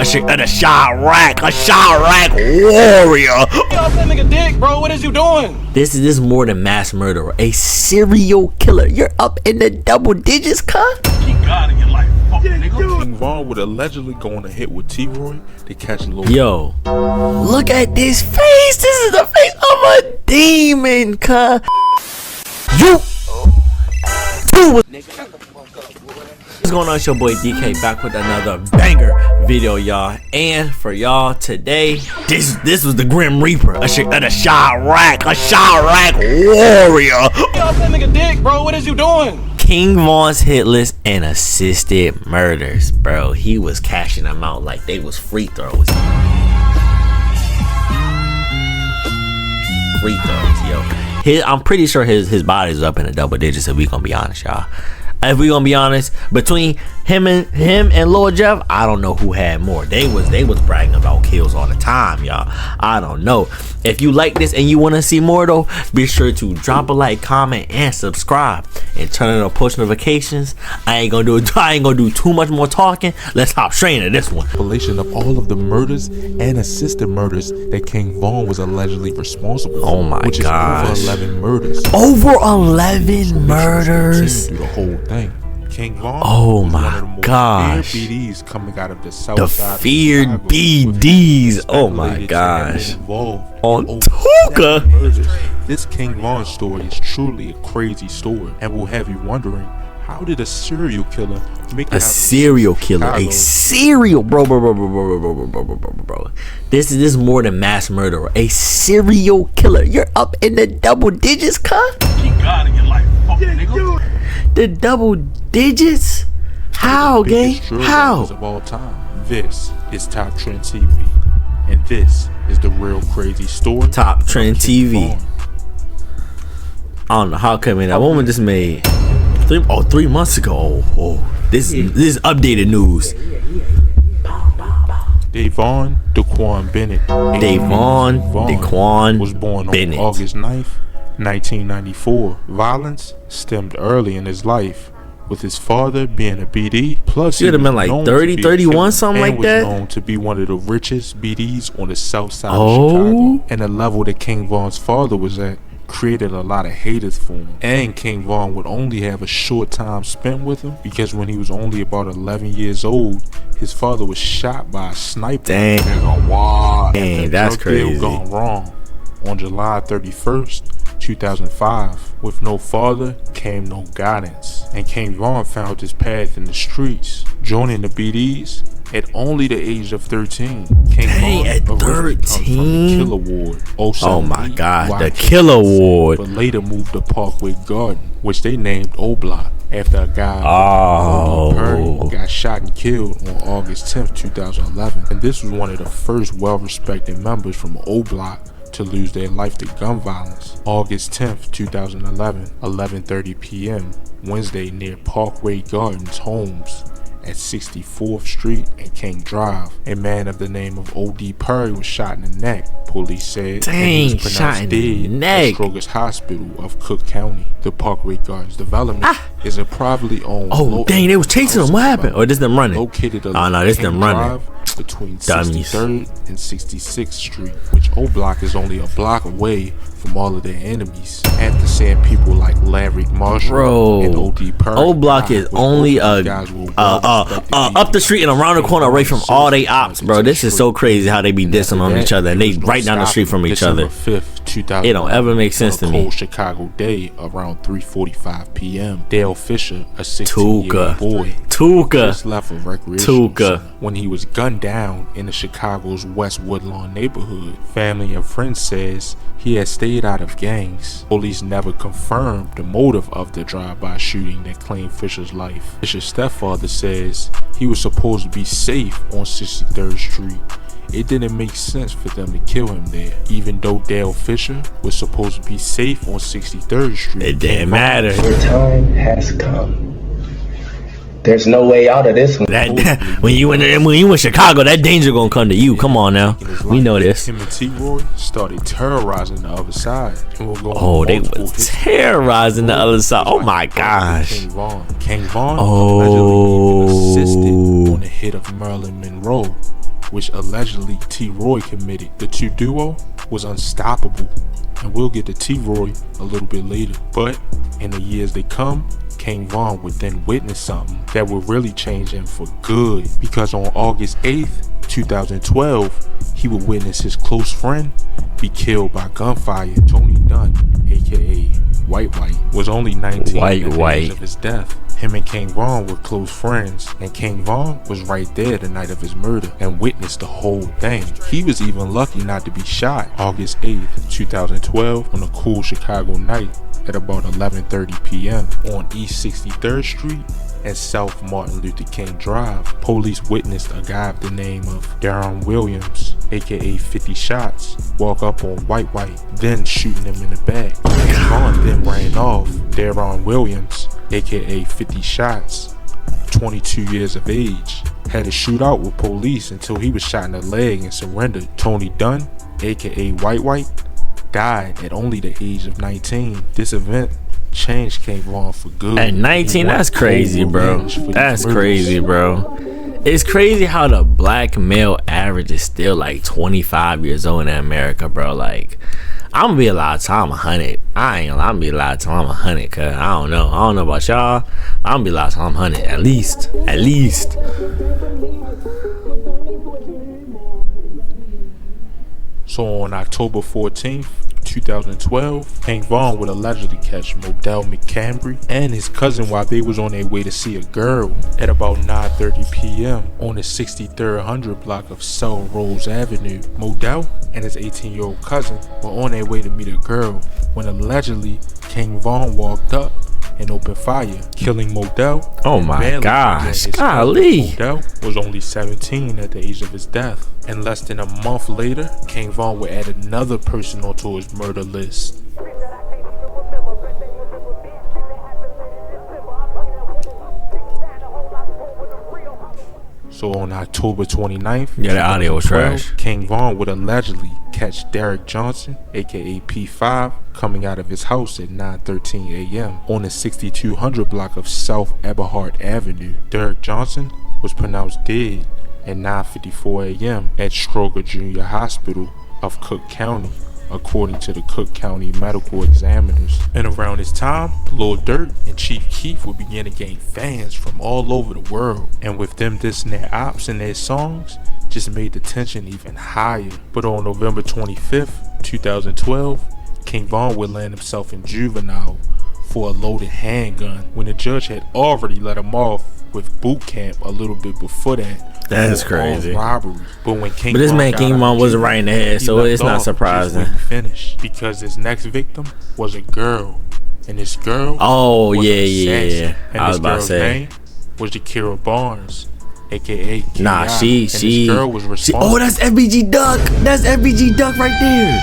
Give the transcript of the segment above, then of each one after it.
A Chirac warrior. Y'all that nigga dick, bro. What is you doing? This is more than mass murderer. A serial killer. You're up in the double digits, cuh. Keep God in your life. King Von would allegedly go on a hit with T-Roy to catch Lil. Yo, look at this face. This is the face of a demon, cuh. What's going on? It's your boy DK back with another banger video, y'all. And for y'all today, this was the Grim Reaper, a Chirac warrior. Y'all that nigga dick, bro. What is you doing? King Von's hit list and assisted murders, bro. He was cashing them out like they was free throws. Free throws, yo. I'm pretty sure his body's up in the double digits, if we gonna be honest, y'all. If we gonna be honest, between him and Lord Jeff, I don't know who had more. They was bragging about kills all the time, y'all. I don't know. If you like this and you want to see more though, be sure to drop a like, comment, and subscribe, and turn on post notifications. I ain't gonna do too much more talking. Let's hop straight into this one. Compilation of all of the murders and assisted murders that King Von was allegedly responsible for. Oh my which gosh. is over 11 murders. Over 11 murders. Through the whole thing. King Von. Oh my gosh. Feared BDs coming out of the south The side feared of Chicago, BDs. Oh my gosh. On Tuka. This King Von story is truly a crazy story and will have you wondering, how did a serial killer make it out of serial killer? Chicago? A serial bro. This is more than mass murderer. A serial killer. You're up in the double digits, cuh. Keep God in your life, nigga. The double digits? How, gang? How? Of all time. This is Top Trend TV, and this is the real crazy story. Top Trend TV. Von. I don't know how come that woman just made 3 months ago. Oh, this is updated news. Davon Daquan Bennett. Davon Daquan was born on Bennett. August 9th, 1994. Violence stemmed early in his life, with his father being a BD. Plus, he would have been like 30, 31, something like that. Was known to be one of the richest BDs on the south side of Chicago. And the level that King Von's father was at created a lot of haters for him. And King Von would only have a short time spent with him, because when he was only about 11 years old, his father was shot by a sniper. Dang, that's crazy. Gone wrong. On July 31st, 2005, with no father came no guidance, and King Von found his path in the streets, joining the BDs at only the age of 13. King Von at 13? Killer Ward. Oh my God, the Killer Ward. But later moved to Parkway Garden, which they named OBlocks, after a guy got shot and killed on August 10th, 2011. And this was one of the first well-respected members from OBlocks to lose their life to gun violence. August 10th, 2011, 11:30 p.m. Wednesday, near Parkway Gardens homes at 64th Street and King Drive. A man of the name of O.D. Perry was shot in the neck, police said. Dang, shot in the neck. At Stroger's Hospital of Cook County. The Parkway Gardens development is a privately owned. Oh dang, they was chasing him. What happened? Or this them running? Located no, this them running. Between 63rd and 66th Street, which O-Block is only a block away from all of their enemies. After seeing people like Larry Marshall and O.D. Perry, O-Block is only up the street and around the corner away from all they ops, bro. This is so crazy how they be dissing on each other, and they right down the street from each other. 5th, 2000. It don't ever make sense to me. Cold Chicago day around 3:45 p.m. Dale Fisher, a 16-year-old boy, just left a recreational center when he was gunned down in the Chicago's West Woodlawn neighborhood. Family and friends says he had stayed out of gangs. Police never confirmed the motive of the drive-by shooting that claimed Fisher's life. Fisher's stepfather says he was supposed to be safe on 63rd Street. It didn't make sense for them to kill him there, even though Dale Fisher was supposed to be safe on 63rd Street. It didn't matter. Your time has come. There's no way out of this one. When you in Chicago, that danger gonna come to you. Come on now, we know this. Him and T-Roy started terrorizing the other side. Oh, they were terrorizing the other side. Oh my gosh. King Von allegedly even assisted on the hit of Marilyn Monroe which allegedly T-Roy committed. The two duo was unstoppable, and we'll get to T-Roy a little bit later. But in the years to come, King Von would then witness something that would really change him for good, because on August 8th, 2012, he would witness his close friend be killed by gunfire. Tony Dunn, aka White White, was only 19 at the age of his death. Him and King Von were close friends, and King Von was right there the night of his murder and witnessed the whole thing. He was even lucky not to be shot. August 8th, 2012, on a cool Chicago night at about 11:30 p.m. on East 63rd Street and South Martin Luther King Drive. Police witnessed a guy of the name of Darren Williams, aka 50 Shots, walk up on White White, then shooting him in the back. King Von then ran off. Darren Williams, aka 50 Shots, 22 years of age, had a shootout with police until he was shot in the leg and surrendered. Tony Dunn, aka White White, died at only the age of 19. This event changed King Von for good. At 19, that's crazy, bro. That's crazy, bro. It's crazy how the black male average is still like 25 years old in America, bro. Like, I'm gonna be alive till I'm 100. I'm gonna be alive till I'm 100, cause I don't know about y'all. I'm gonna be alive till I'm 100, at least. So on October 14th, 2012, King Von would allegedly catch Modell McCambry and his cousin while they was on their way to see a girl at about 9:30 p.m. on the 6300 block of South Rose Avenue. Modell and his 18-year-old cousin were on their way to meet a girl when allegedly King Von walked up and opened fire, killing Modell. Oh my gosh, golly. Modell was only 17 at the age of his death, and less than a month later, King Von would add another person onto his murder list. So on October 29th, yeah, the audio was trash. King Von would allegedly catch Derek Johnson, aka P5, coming out of his house at 9:13 a.m. on the 6200 block of South Eberhard Avenue. Derek Johnson was pronounced dead at 9:54 a.m. at Stroger Junior Hospital of Cook County, according to the Cook County medical examiners. And around this time, Lil Durk and Chief Keef would begin to gain fans from all over the world, and with them dissing their ops in their songs just made the tension even higher. But on November 25th, 2012, King Von would land himself in juvenile for a loaded handgun when the judge had already let him off with boot camp a little bit before that. That is crazy. Robbery. But when King this man King Von wasn't right in the head, so it's not surprising. Finished because his next victim was a girl, and this girl. Oh yeah. And I was about to say name was Jakira Barnes, aka K.I. Nah, she. This girl was responsible. Oh, that's FBG Duck. That's FBG Duck right there.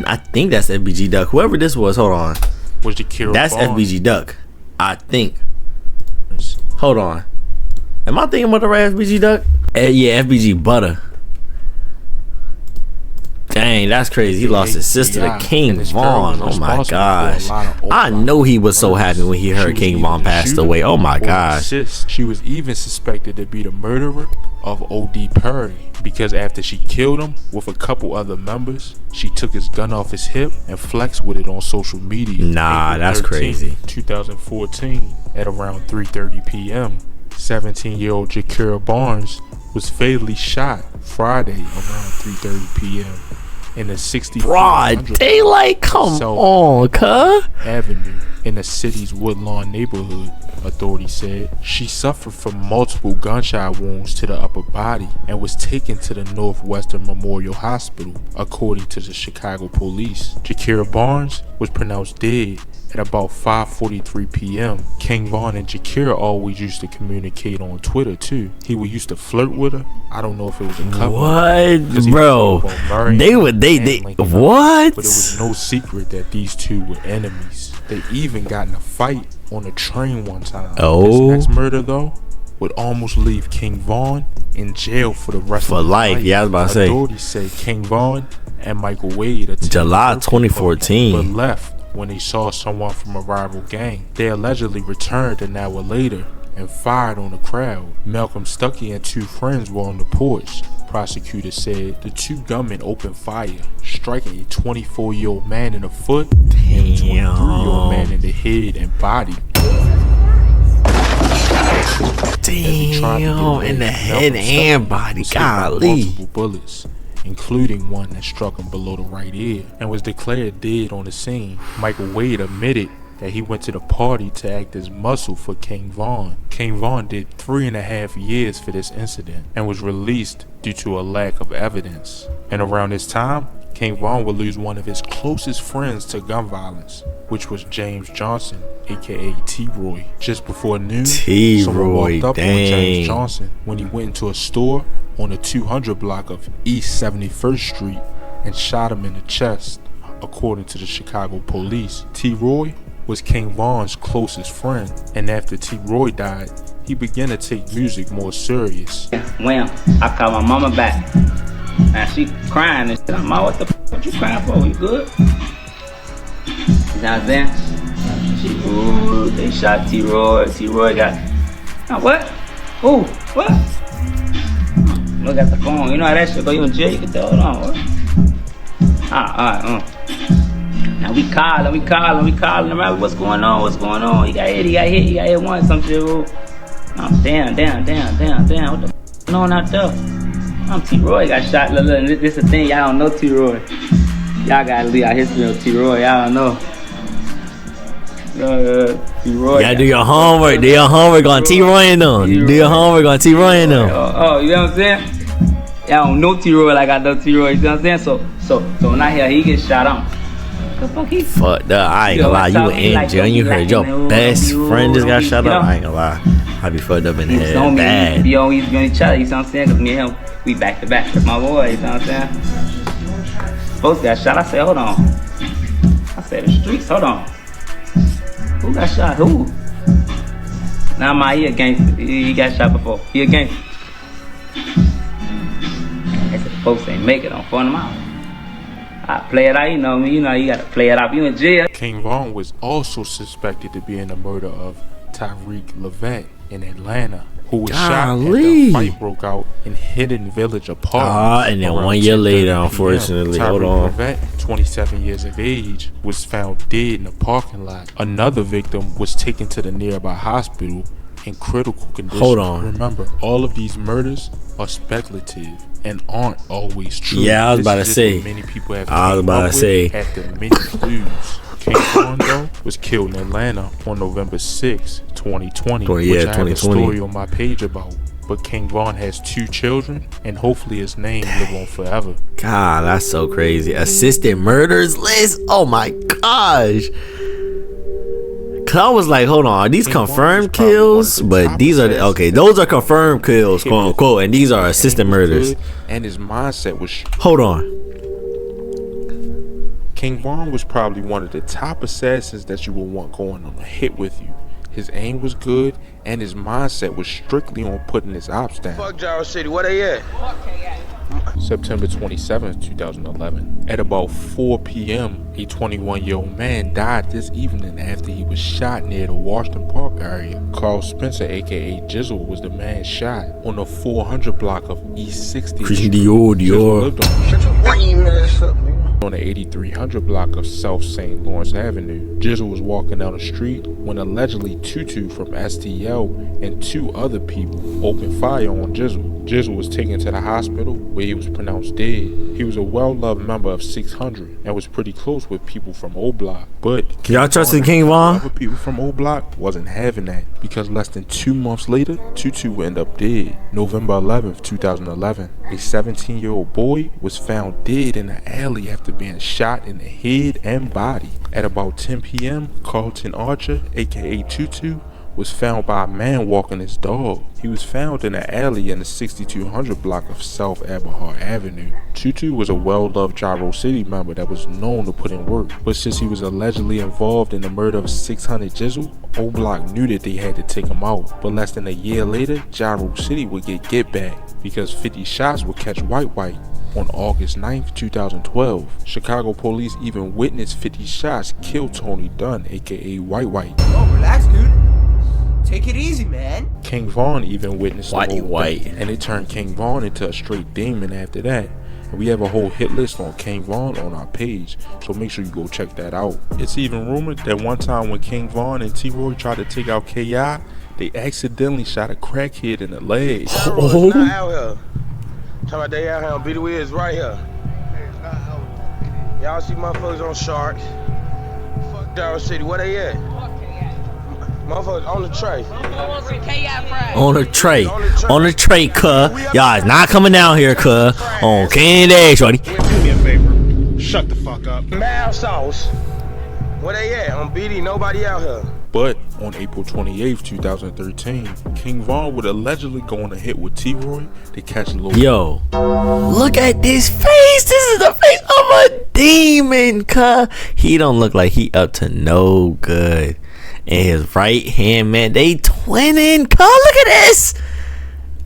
I think that's FBG Duck. Whoever this was, hold on. Was Jakira That's Barnes. FBG Duck, I think. Hold on. Am I thinking about the right FBG Duck? Yeah, FBG Butter. Dang, that's crazy. He lost his sister to King Von. Oh my gosh. I know he was so happy when he heard King Von passed away. Oh my gosh. She was even suspected to be the murderer of O.D. Perry, because after she killed him with a couple other members, she took his gun off his hip and flexed with it on social media. Nah, that's 13, crazy. 2014 at around 3:30 p.m. 17-year-old Jakira Barnes was fatally shot Friday around 3:30 p.m. in the 60 broad daylight. Come on, cuh. Avenue in the city's Woodlawn neighborhood. Authorities said she suffered from multiple gunshot wounds to the upper body and was taken to the Northwestern Memorial Hospital, according to the Chicago police. Jakira Barnes was pronounced dead at about 5:43 p.m. King Von and Jakira always used to communicate on Twitter too. He would used to flirt with her. I don't know if it was a couple. What, bro? They what? But it was no secret that these two were enemies. They even got in a fight on a train one time. Oh. This next murder though would almost leave King Von in jail for the rest of his life. Yeah, I was about to say. Authorities say King Von and Michael Wade attended July 2014, but left when they saw someone from a rival gang. They allegedly returned an hour later and fired on the crowd. Malcolm Stuckey and two friends were on the porch, Prosecutors said the two gunmen opened fire, striking a 24-year-old man in the foot and a 23-year-old man in the head and body. Damn, in the head and body, golly. Multiple bullets, including one that struck him below the right ear, and was declared dead on the scene. Michael Wade admitted that he went to the party to act as muscle for King Von. King Von did 3.5 years for this incident and was released due to a lack of evidence. And around this time, King Von would lose one of his closest friends to gun violence, which was James Johnson, aka T-Roy. Just before noon, someone walked up on James Johnson when he went into a store on the 200 block of East 71st Street and shot him in the chest. According to the Chicago police, T-Roy was King Von's closest friend, and after T-Roy died, he began to take music more serious. Wham, I called my mama back, and she crying and said, "Mama, what you crying for? You good?" You know what I'm saying? She, ooh, they shot T-Roy. T-Roy got, oh, what? Ooh, what? Look at the phone. You know how that shit go. You in jail, you can tell. Hold on. What? Now we calling around. What's going on? He got hit once, some shit. Oh, damn. What the f going on out there? T-Roy got shot. Look, this is the thing. Y'all don't know T-Roy. Y'all gotta leave our history of T-Roy. Y'all don't know. T-Roy. You gotta do your homework. Do your homework on T-Roy and them. Do your homework on T-Roy and them. Oh, you know what I'm saying? Y'all don't know T-Roy like I know T-Roy. You know what I'm saying? So when I hear he gets shot on. Fucked up. I ain't gonna lie. You were in jail. You heard your best friend just got shot up. I ain't gonna lie. I be fucked up in the head bad. We always be on each other. You know what I'm saying? Cause me and him, we back to back with my boy. You know what I'm saying? Both got shot. I said, hold on. I said the streets. Hold on. Who got shot? Who? Nah, he a gangster. He got shot before. He a gangster. I said, folks ain't make it on phone them out. I play it out, you know me. You know you gotta play it out. You in jail. King Von was also suspected to be in the murder of Tyreek Levette in Atlanta, who was shot after a fight broke out in Hidden Village apartment. And then 1 year later, unfortunately, hold on. Levette, 27 years of age, was found dead in a parking lot. Another victim was taken to the nearby hospital in critical condition. Hold on. Remember, all of these murders are speculative and aren't always true. Yeah, I was about to say. Many people have I was about to say. After many clues. King Von, though, was killed in Atlanta on November 6, 2020, which I have a story on my page about. But King Von has 2 children, and hopefully his name live on forever. God, that's so crazy. Assisted murders list? Oh my gosh. Cause I was like, hold on, are these confirmed kills? But these are okay. Those are confirmed kills, quote unquote, and these are assisted murders. And his mindset was. Hold on. King Von was probably one of the top assassins that you would want going on a hit with you. His aim was good, and his mindset was strictly on putting his ops down. Fuck Gyro City, where they at? September 27, 2011. At about 4 p.m., a 21-year-old man died this evening after he was shot near the Washington Park area. Carl Spencer, aka Jizzle, was the man shot on the 400 block of East 60th Street. On the 8300 block of South St. Lawrence Avenue. Jizzle was walking down the street when allegedly Tutu from STL and 2 other people opened fire on Jizzle. Jizzle was taken to the hospital where he was pronounced dead. He was a well-loved member of 600 and was pretty close with people from OBlocks. But y'all trusted King Von? Other people from OBlocks wasn't having that, because less than 2 months later, Tutu would end up dead. November 11th, 2011, a 17-year-old boy was found dead in an alley after being shot in the head and body. At about 10 p.m., Carlton Archer, aka Tutu, was found by a man walking his dog. He was found in an alley in the 6200 block of South Eberhard Avenue. Tutu was a well-loved Gyro City member that was known to put in work, but since he was allegedly involved in the murder of 600 Jizzle, OBlocks knew that they had to take him out. But less than a year later, Gyro City would get back, because 50 shots would catch White on August 9th, 2012. Chicago police even witnessed 50 shots kill Tony Dunn, aka White. Oh, relax, dude. Take it easy, man. King Von even witnessed the whole White. thing, and it turned King Von into a straight demon after that. And we have a whole hit list on King Von on our page, so make sure you go check that out. It's even rumored that one time when King Von and T-Roy tried to take out K.I., they accidentally shot a crackhead in the leg. Oh. Not out here. Talking about they out here on Beat the Wiz right here. Y'all see motherfuckers on Sharks. Fuck Darrow City, where they at? Motherfuckers on the tray. On the tray, cuh. Y'all is not coming down here, cuh. On Candy Day, shorty. Do me a favor. Shut the fuck up. Mad Sauce. Where they at? On BD, nobody out here. But on April 28th, 2013, King Von would allegedly go on a hit with T-Roy to catch Lil. Yo, look at this face. This is the face of a demon, cuh. He don't look like he up to no good. And his right hand man, they twinning, cuh. Look at this.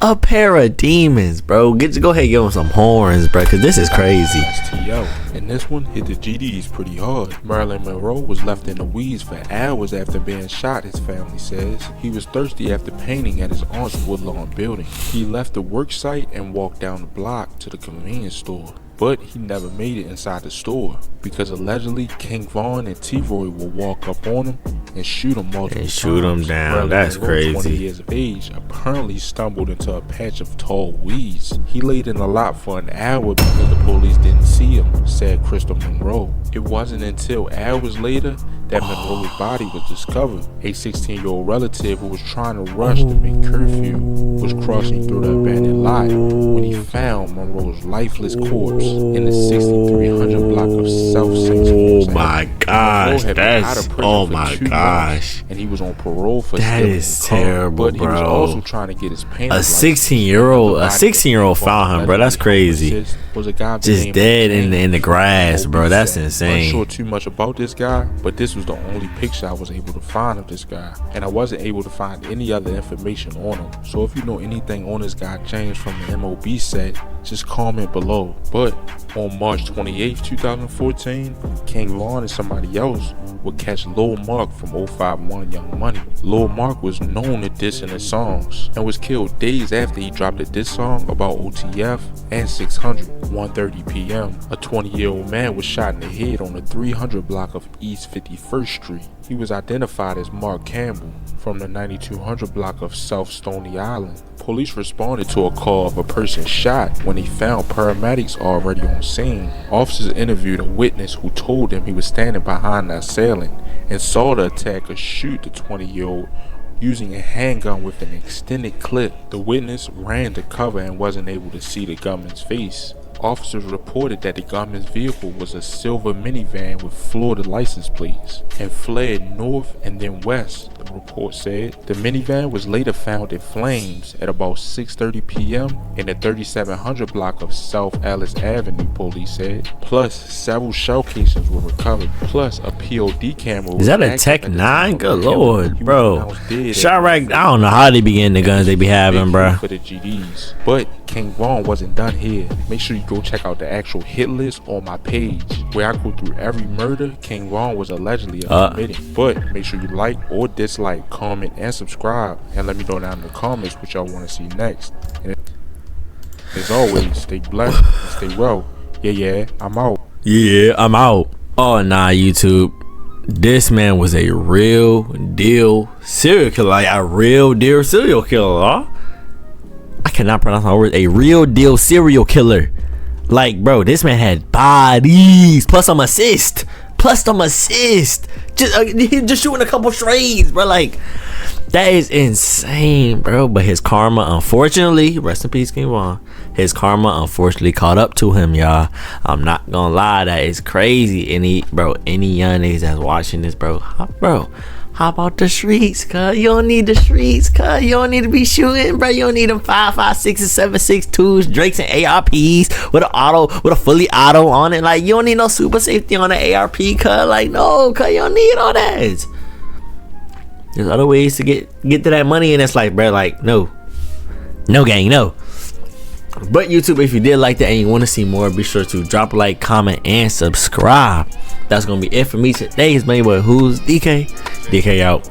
A pair of demons, bro. Go ahead and give him some horns, bro, because this is crazy. That's T.O. And this one hit the GDs pretty hard. Marilyn Monroe was left in the weeds for hours after being shot, his family says. He was thirsty after painting at his aunt's Woodlawn building. He left the work site and walked down the block to the convenience store. But he never made it inside the store because allegedly King Von and T-Roy will walk up on him and shoot him multiple times. Shoot him down. Marilyn That's Monroe, crazy. 20 years of age, apparently stumbled into a patch of tall weeds. He laid in a lot for an hour because the police didn't see him, said Crystal Monroe. It wasn't until hours later that Monroe's body was discovered. A 16-year-old relative who was trying to rush to make curfew was crossing through the abandoned lot when he found Monroe's lifeless corpse in the 6300 block of South St. Oh my gosh, gosh. And he was on parole for that is terrible, but he was bro. also trying to get his payment. A 16-year-old found him, bro. That's crazy. Was a guy just dead in the grass, bro. That's insane. I'm not sure too much about this guy, but this was the only picture I was able to find of this guy, and I wasn't able to find any other information on him. So if you know anything on this guy James from the MOB set, just comment below. But on March 28th, 2014, King Von and somebody else would catch Lil Mark from 051 Young Money. Lil Mark was known to diss in his songs and was killed days after he dropped a diss song about OTF and 600. 1:30 p.m. A 20-year-old man was shot in the head on the 300 block of East 51st Street. He was identified as Mark Campbell from the 9200 block of South Stony Island. Police responded to a call of a person shot when they found paramedics already on scene. Officers interviewed a witness who told them he was standing behind the assailant and saw the attacker shoot the 20-year-old using a handgun with an extended clip. The witness ran to cover and wasn't able to see the gunman's face. Officers reported that the gunman's vehicle was a silver minivan with Florida license plates and fled north and then west, the report said. The minivan was later found in flames at about 6:30 p.m. in the 3700 block of South Ellis Avenue, police said. Plus, several shell casings were recovered. Plus, a POD camera. Is that a Tech 9? Good lord, bro. Chirac, I don't know how they be getting the guns they be having, bro. For the GDs. But King Von wasn't done here. Make sure you go check out the actual hit list on my page, where I go through every murder King Von was allegedly committing. But make sure you like or dislike, comment, and subscribe, and let me know down in the comments what y'all want to see next. And as always, stay blessed and stay well. Yeah, I'm out. Yeah, I'm out. Oh nah, YouTube. This man was a real deal serial killer. Like a real deal serial killer, huh? I cannot pronounce my words. A real deal serial killer. Like, bro, this man had bodies plus some assist. Just shooting a couple strays, bro. Like, that is insane, bro. But his karma, unfortunately, rest in peace, King Von. His karma, unfortunately, caught up to him, y'all. I'm not gonna lie, that is crazy. Any young niggas that's watching this, bro, how about the streets, cuz? You don't need the streets, cuz. You don't need to be shooting, bro. You don't need them 5.56 and 7.62s, Drakes and ARPs with a fully auto on it. Like, you don't need no super safety on the ARP, cuz. Like, no, cuz, you don't need all that. There's other ways to get to that money, and it's like, bro, like, no gang, no. But YouTube, if you did like that and you want to see more, be sure to drop a like, comment, and subscribe. That's gonna be it for me today. It's my boy Who's DK. DK out.